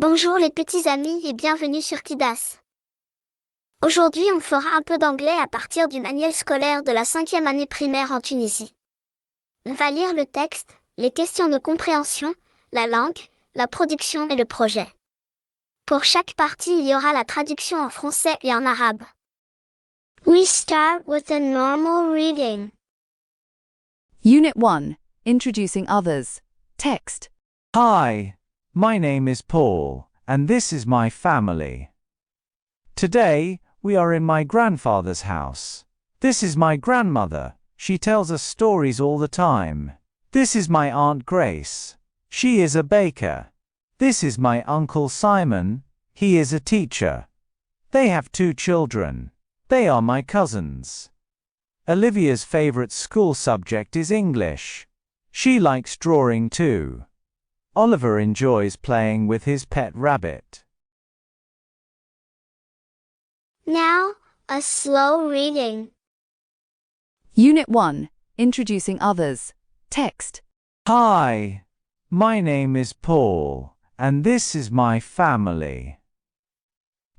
Bonjour les petits amis et bienvenue sur Kidas. Aujourd'hui on fera un peu d'anglais à partir du manuel scolaire de la 5e année primaire en Tunisie. On va lire le texte, les questions de compréhension, la langue, la production et le projet. Pour chaque partie il y aura la traduction en français et en arabe. We start with a normal reading. Unit 1, Introducing Others. Text. Hi, my name is Paul, and this is my family. Today, we are in my grandfather's house. This is my grandmother. She tells us stories all the time. This is my Aunt Grace. She is a baker. This is my Uncle Simon. He is a teacher. They have 2 children. They are my cousins. Olivia's favorite school subject is English. She likes drawing too. Oliver enjoys playing with his pet rabbit. Now, a slow reading. Unit 1, Introducing Others. Text. Hi, my name is Paul, and this is my family.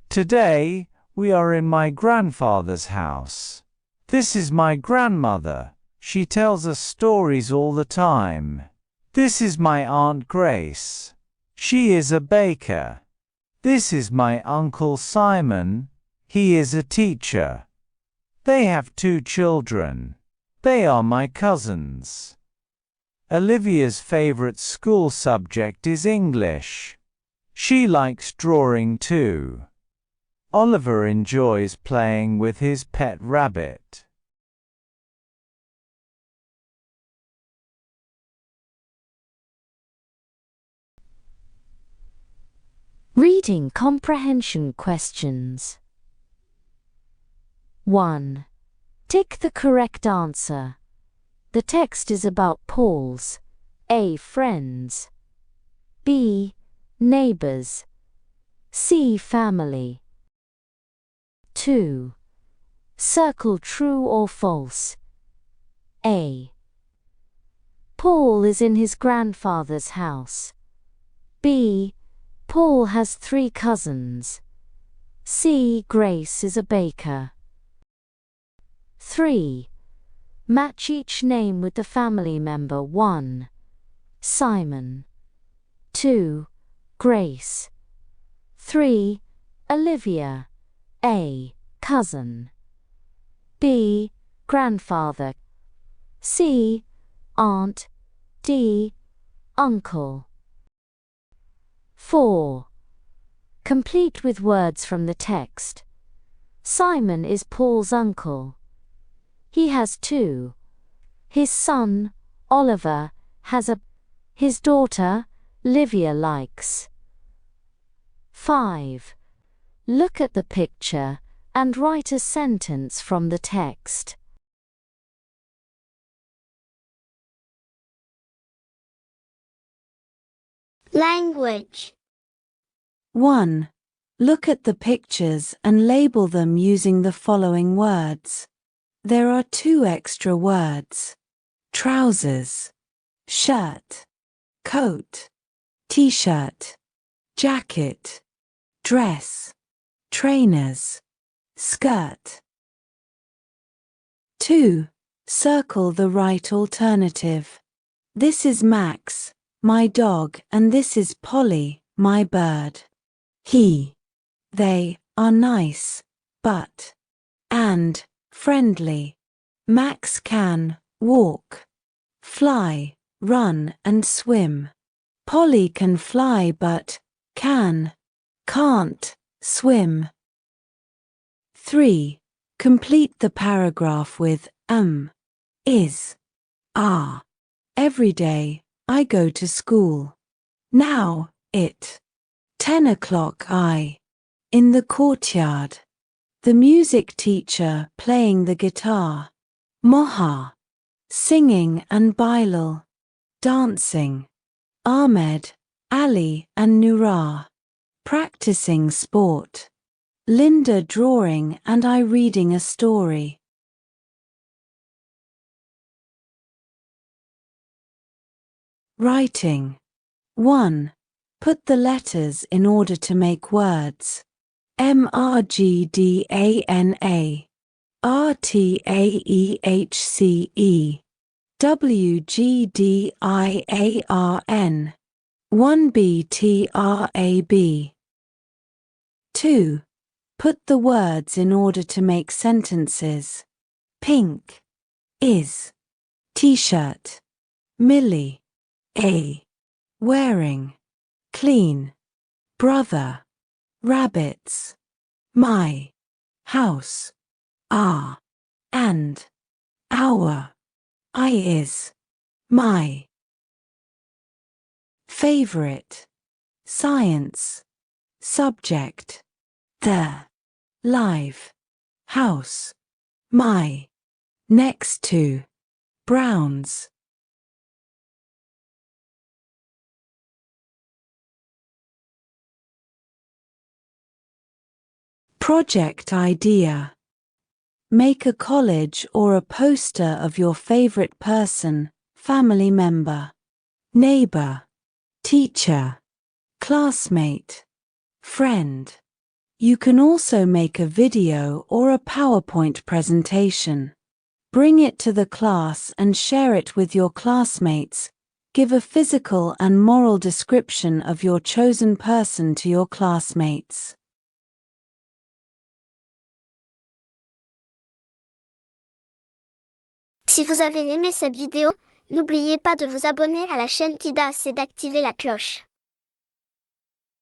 Today, we are in my grandfather's house. This is my grandmother. She tells us stories all the time. This is my Aunt Grace. She is a baker. This is my Uncle Simon. He is a teacher. They have 2 children. They are my cousins. Olivia's favorite school subject is English. She likes drawing too. Oliver enjoys playing with his pet rabbit. Reading comprehension questions. 1. Tick the correct answer. The text is about Paul's A. Friends, B. Neighbors, C. Family. 2. Circle true or false. A. Paul is in his grandfather's house. B. Paul has 3 cousins. C. Grace is a baker. 3. Match each name with the family member. 1. Simon. 2. Grace. 3. Olivia. A. Cousin. B. Grandfather. C. Aunt. D. Uncle. 4. Complete with words from the text. Simon is Paul's uncle. He has 2. His son, Oliver, has a. His daughter, Livia, likes. 5. Look at the picture and write a sentence from the text. Language. 1. Look at the pictures and label them using the following words. There are 2 extra words: trousers, shirt, coat, t-shirt, jacket, dress, trainers, skirt. 2. Circle the right alternative. This is Max, my dog, and this is Polly, my bird. He, they are nice, but, and, friendly. Max can walk, fly, run, and swim. Polly can fly but can't swim. 3. Complete the paragraph with is, are. Every day, I go to school. Now, 10 o'clock in the courtyard. The music teacher playing the guitar. Moha, singing, and Bilal, dancing. Ahmed, Ali, and Nura, practicing sport. Linda drawing and I reading a story. Writing. 1. Put the letters in order to make words. MRGDANA, RTAEHCE, WGDIARN, 1BTRAB. 2. Put the words in order to make sentences. Pink is T-shirt. Millie a wearing. Clean brother. Rabbits. My house. Are and our. I is my. Favorite. Science. Subject. The. Live. House. My. Next to. Browns. Project idea. Make a collage or a poster of your favorite person, family member, neighbor, teacher, classmate, friend. You can also make a video or a PowerPoint presentation. Bring it to the class and share it with your classmates. Give a physical and moral description of your chosen person to your classmates. Si vous avez aimé cette vidéo, n'oubliez pas de vous abonner à la chaîne Tidas et d'activer la cloche.